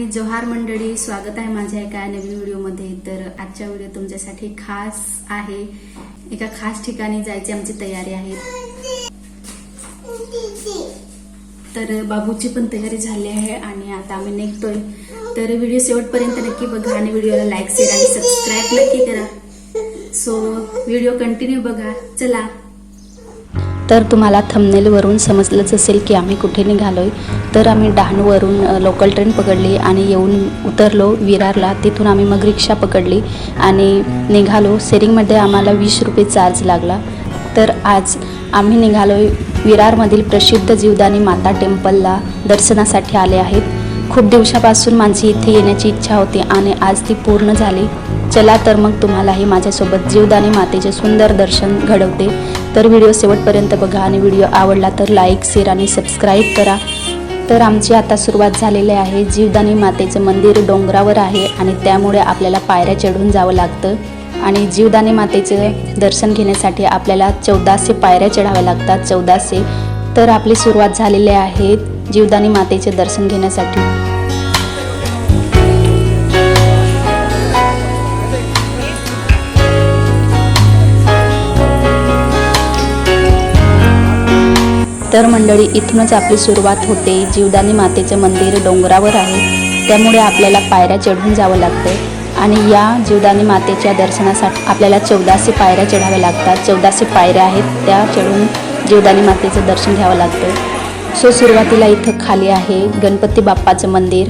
आणि जोहार मंडळी, स्वागत आहे माझ्या एका नवीन व्हिडिओमध्ये। तर आजचा व्हिडिओ तुमच्यासाठी खास आहे। एका खास ठिकाणी जायची आमची तयारी आहे। तर बाबूची पण तयारी झाली आहे आणि आता आम्ही निघतोय। तर व्हिडिओ शेवटपर्यंत नक्की बघा आणि व्हिडिओला लाईक शेअर आणि सबस्क्राईब नक्की करा। सो व्हिडिओ कंटिन्यू बघा, चला। तर तुम्हाला थंबनेल वरून समजलंच असेल की आम्ही कुठे निघालोय। तर आम्ही डहाणूवरून लोकल ट्रेन पकडली आणि येऊन उतरलो विरारला। तिथून आम्ही मग रिक्षा पकडली आणि निघालो। सेरिंगमध्ये आम्हाला 20 रुपये चार्ज लागला। तर आज आम्ही निघालोय विरारमधील प्रसिद्ध जीवदानी माता टेम्पलला दर्शनासाठी आले आहेत। खूप दिवसापासून माझी इथे येण्याची इच्छा होती आणि आज ती पूर्ण झाली। चला तर मग तुम्हालाही माझ्यासोबत जीवदानी मातेचे सुंदर दर्शन घडवते। तर व्हिडिओ शेवटपर्यंत बघा आणि व्हिडिओ आवडला तर लाईक शेअर आणि सबस्क्राईब करा। तर आमची आता सुरुवात झालेली आहे। जीवदानी मातेचं मंदिर डोंगरावर आहे आणि त्यामुळे आपल्याला पायऱ्या चढून जावं लागतं आणि जीवदानी मातेचं दर्शन घेण्यासाठी आपल्याला 1400 पायऱ्या चढाव्या लागतात, 1400। तर आपली सुरुवात झालेली आहे जीवदानी मातेचे दर्शन घेण्यासाठी। तर मंडळी, इथूनच आपली सुरुवात होते। जीवदानी मातेचे मंदिर डोंगरावर आहे, त्यामुळे आपल्याला पायऱ्या चढून जावं लागतं आणि या जीवदानी मातेच्या दर्शनासाठी आपल्याला 1400 पायऱ्या चढाव्या लागतात। 1400 पायऱ्या आहेत, त्या चढून जीवदानी मातेचं दर्शन घ्यावं लागतं। सो सुरुवातीला इथं खाली आहे गणपती बाप्पाचं मंदिर।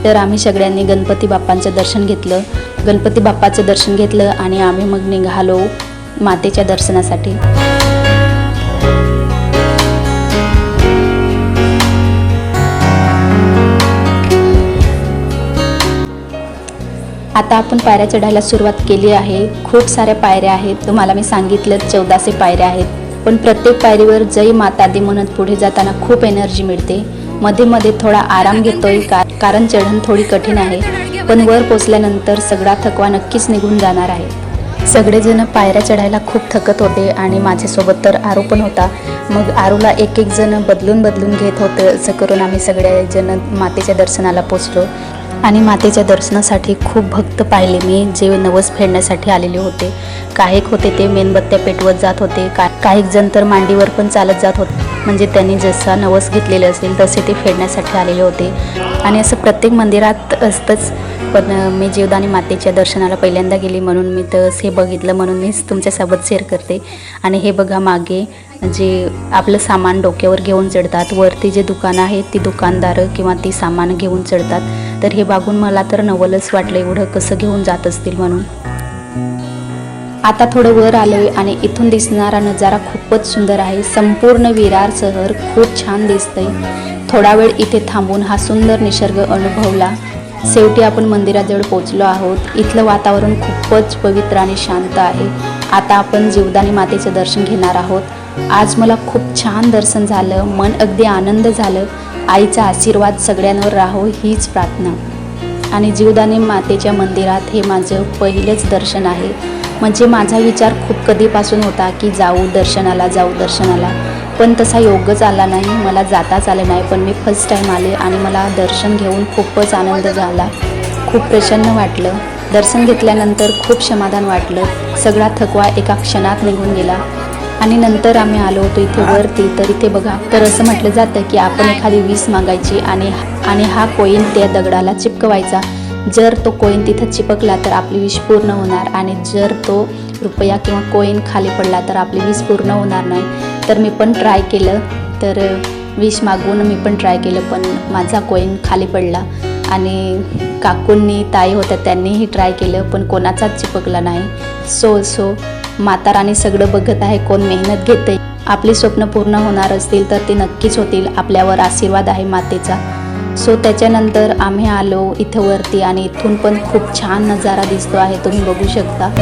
तर आम्ही सगळ्यांनी गणपती बाप्पांचं दर्शन घेतलं। गणपती बाप्पाचं दर्शन घेतलं आणि आम्ही मग निघालो मातेच्या दर्शनासाठी। आता आपण पायऱ्या चढायला सुरुवात केली आहे। खूप साऱ्या पायऱ्या आहेत, तुम्हाला मी सांगितलं 1400 पायऱ्या आहेत। पण प्रत्येक पायरीवर जय माता दी म्हणत पुढे जाताना खूप एनर्जी मिळते। मध्ये मध्ये थोडा आराम घेतोय कारण चढण थोडी कठीण आहे, पण वर पोचल्यानंतर सगळा थकवा नक्कीच निघून जाणार आहे। सगळेजण पायऱ्या चढायला खूप थकत होते आणि माझ्यासोबत तर आरू पण होता। मग आरूला एक एक जण बदलून घेत होतं। असं करून आम्ही सगळेजण मातेच्या दर्शनाला पोचलो आणि मातेच्या दर्शनासाठी खूप भक्त पाहिले मी, जे नवस फेडण्यासाठी आलेले होते। काही होते ते मेणबत्त्या पेटवत जात होते, काही जण तर मांडीवर पण चालत जात होते, म्हणजे त्यांनी जसा नवस घेतलेले असेल तसे ते फेडण्यासाठी आलेले होते। आणि असं प्रत्येक मंदिरात असतंच, पण मी जीवदानी मातेच्या दर्शनाला पहिल्यांदा गेली म्हणून मी तर हे बघितलं, म्हणून मीच तुमच्यासोबत शेअर करते। आणि हे बघा मागे जे आपलं सामान डोक्यावर घेऊन चढतात, वरती जे दुकानं आहेत ती दुकानदार किंवा ती सामान घेऊन चढतात। तर हे बघून मला तर नवलच वाटलं, एवढं कसं घेऊन जात असतील म्हणून। आता थोडं वर आलोय आणि इथून दिसणारा नजारा खूपच सुंदर आहे। संपूर्ण विरार शहर खूप छान दिसतंय। थोडा वेळ इथे थांबून हा सुंदर निसर्ग अनुभवला। शेवटी आपण मंदिराजवळ पोहोचलो आहोत। इथलं वातावरण खूपच पवित्र आणि शांत आहे। आता आपण जीवदानी मातेचं दर्शन घेणार आहोत। आज मला खूप छान दर्शन झालं, मन अगदी आनंद झालं। आईचा आशीर्वाद सगळ्यांवर राहो हीच प्रार्थना। आणि जीवदानी मातेच्या मंदिरात हे माझं पहिलंच दर्शन आहे। म्हणजे माझा विचार खूप कधीपासून होता की जाऊ दर्शनाला, पण तसा योगच आला नाही, मला जाताच आलं नाही। पण मी फर्स्ट टाईम आले आणि मला दर्शन घेऊन खूपच आनंद झाला, खूप प्रसन्न वाटलं। दर्शन घेतल्यानंतर खूप समाधान वाटलं, सगळा थकवा एका क्षणात निघून गेला। आणि नंतर आम्ही आलो होतो इथे वरती। तर इथे बघा, तर असं म्हटलं जातं की आपण एखादी वीस मागायची आणि हा कोईन त्या दगडाला चिपकवायचा। जर तो कोईन तिथं चिपकला तर आपली विश पूर्ण होणार आणि जर तो रुपया किंवा कोईन खाली पडला तर आपली विश पूर्ण होणार नाही। तर मी पण ट्राय केलं, तर विश मागून मी पण ट्राय केलं, पण माझा कोईन खाली पडला। आणि काकूंनी ताई होत्या त्यांनीही ट्राय केलं, पण कोणाचाच चिपकला नाही। सो माता राणी सगळं बघत आहे, कोण मेहनत घेते। आपली स्वप्न पूर्ण होणार असतील तर ते नक्कीच होतील, आपल्यावर आशीर्वाद आहे मातेचा। सो त्याच्यानंतर आम्ही आलो इथं वरती आणि इथून पण खूप छान नजारा दिसतो आहे, तुम्ही बघू शकता।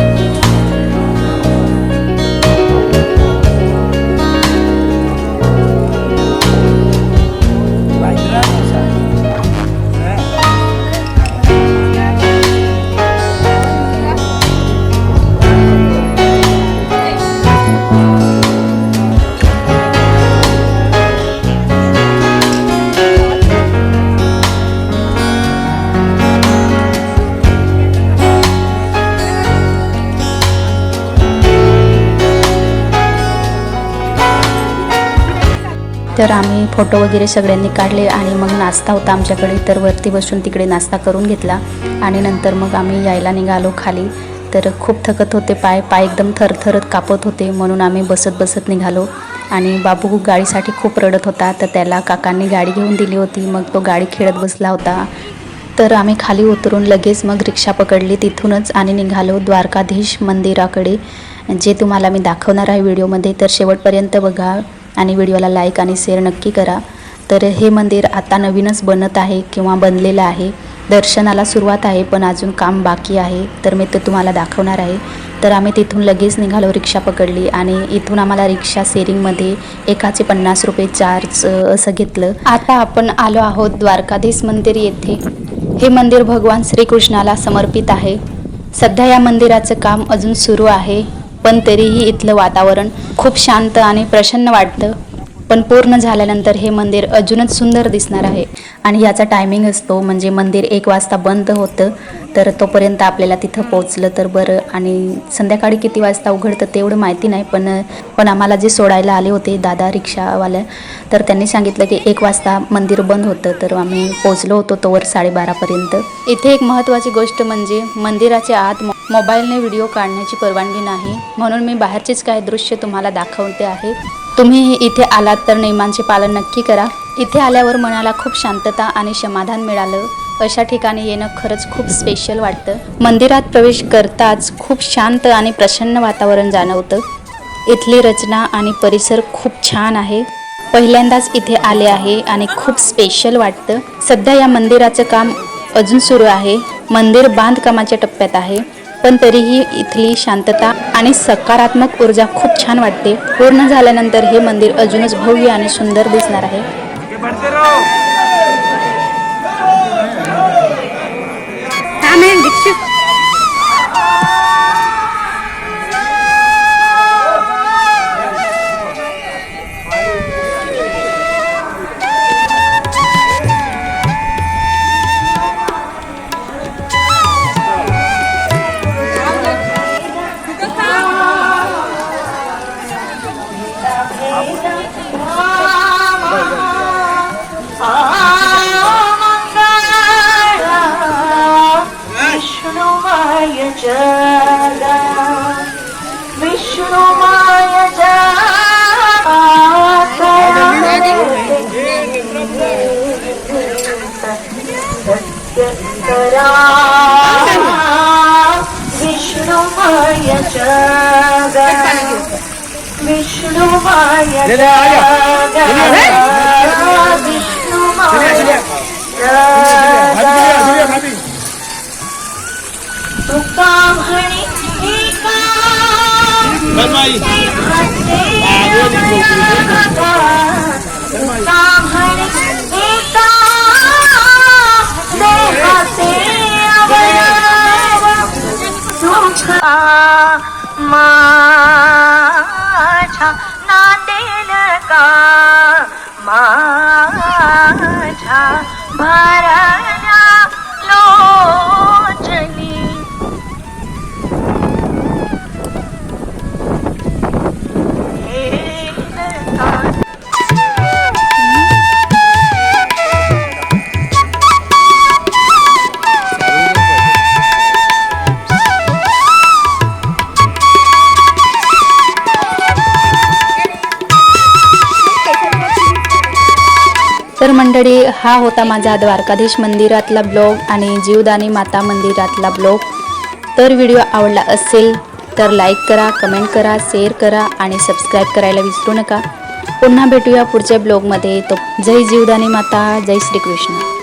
तर आम्ही फोटो वगैरे सगळ्यांनी काढले आणि मग नाश्ता होता आमच्याकडे, तर वरती बसून तिकडे नाश्ता करून घेतला आणि नंतर मग आम्ही यायला निघालो खाली. तर खूप थकत होते, पाय एकदम थरथरत कापत होते, म्हणून आम्ही बसत निघालो. आणि बाबू गाडीसाठी खूप रडत होता, तर त्याला काकांनी गाडी घेऊन दिली होती. मग तो गाडी खेळत बसला होता. तर आम्ही खाली उतरून लगेच मग रिक्षा पकडली तिथूनच आणि निघालो द्वारकाधीश मंदिराकडे, जे तुम्हाला मी दाखवणार आहे व्हिडिओमध्ये. तर शेवटपर्यंत बघा आणि व्हिडिओला लाईक आणि शेअर नक्की करा. तर हे मंदिर आता नवीनच बनत आहे किंवा बनलेलं आहे. दर्शनाला सुरुवात आहे पण अजून काम बाकी आहे, तर मी ते तुम्हाला दाखवणार आहे. तर आम्ही तिथून लगेच निघालो, रिक्षा पकडली आणि इथून आम्हाला रिक्षा शेअरिंगमध्ये एकाचे 50 रुपये चार्ज असं घेतलं. आता आपण आलो आहोत द्वारकाधीश मंदिर येथे. हे मंदिर भगवान श्रीकृष्णाला समर्पित आहे. सध्या या मंदिराचं काम अजून सुरू आहे, पण तरीही इथलं वातावरण खूप शांत आणि प्रसन्न वाटतं. पण पूर्ण झाल्यानंतर हे मंदिर अजूनच सुंदर दिसणार आहे. आणि याचा टायमिंग असतो, म्हणजे मंदिर 1 वाजता बंद होतं, तर तोपर्यंत आपल्याला तिथं पोचलं तर बरं. आणि संध्याकाळी किती वाजता उघडतं तेवढं माहिती नाही, पण आम्हाला जे सोडायला आले होते दादा रिक्षावाले, तर त्यांनी सांगितलं की 1 वाजता मंदिर बंद होतं. तर आम्ही पोचलो होतो तोवर 12:30पर्यंत. इथे एक महत्त्वाची गोष्ट म्हणजे मंदिराच्या आत मोबाईलने व्हिडिओ काढण्याची परवानगी नाही, म्हणून मी बाहेरचेच काही दृश्य तुम्हाला दाखवते आहे. तुम्ही इथे आलात तर नियमांचे पालन नक्की करा. इथे आल्यावर मनाला खूप शांतता आणि समाधान मिळालं. अशा ठिकाणी येणं खरंच खूप स्पेशल वाटतं. मंदिरात प्रवेश करताच खूप शांत आणि प्रसन्न वातावरण जाणवतं. इथली रचना आणि परिसर खूप छान आहे. पहिल्यांदाच इथे आले आहे आणि खूप स्पेशल वाटतं. सध्या या मंदिराचं काम अजून सुरू आहे. मंदिर बांधकामाच्या टप्प्यात आहे, पण तरीही इथली शांतता आणि सकारात्मक ऊर्जा खूप छान वाटते. पूर्ण झाल्यानंतर हे मंदिर अजूनच भव्य आणि सुंदर दिसणार आहे. माझ्या नांदेल का माझ्या भरल्या लोचनी. तर मंडळी, हा होता माझा द्वारकाधीश मंदिरातला ब्लॉग आणि जीवदानी माता मंदिरातला ब्लॉग. तर व्हिडिओ आवडला असेल तर लाईक करा, कमेंट करा, शेअर करा आणि सबस्क्राईब करायला विसरू नका. पुन्हा भेटूया पुढच्या ब्लॉगमध्ये. तो जय जीवदानी माता, जय श्रीकृष्ण.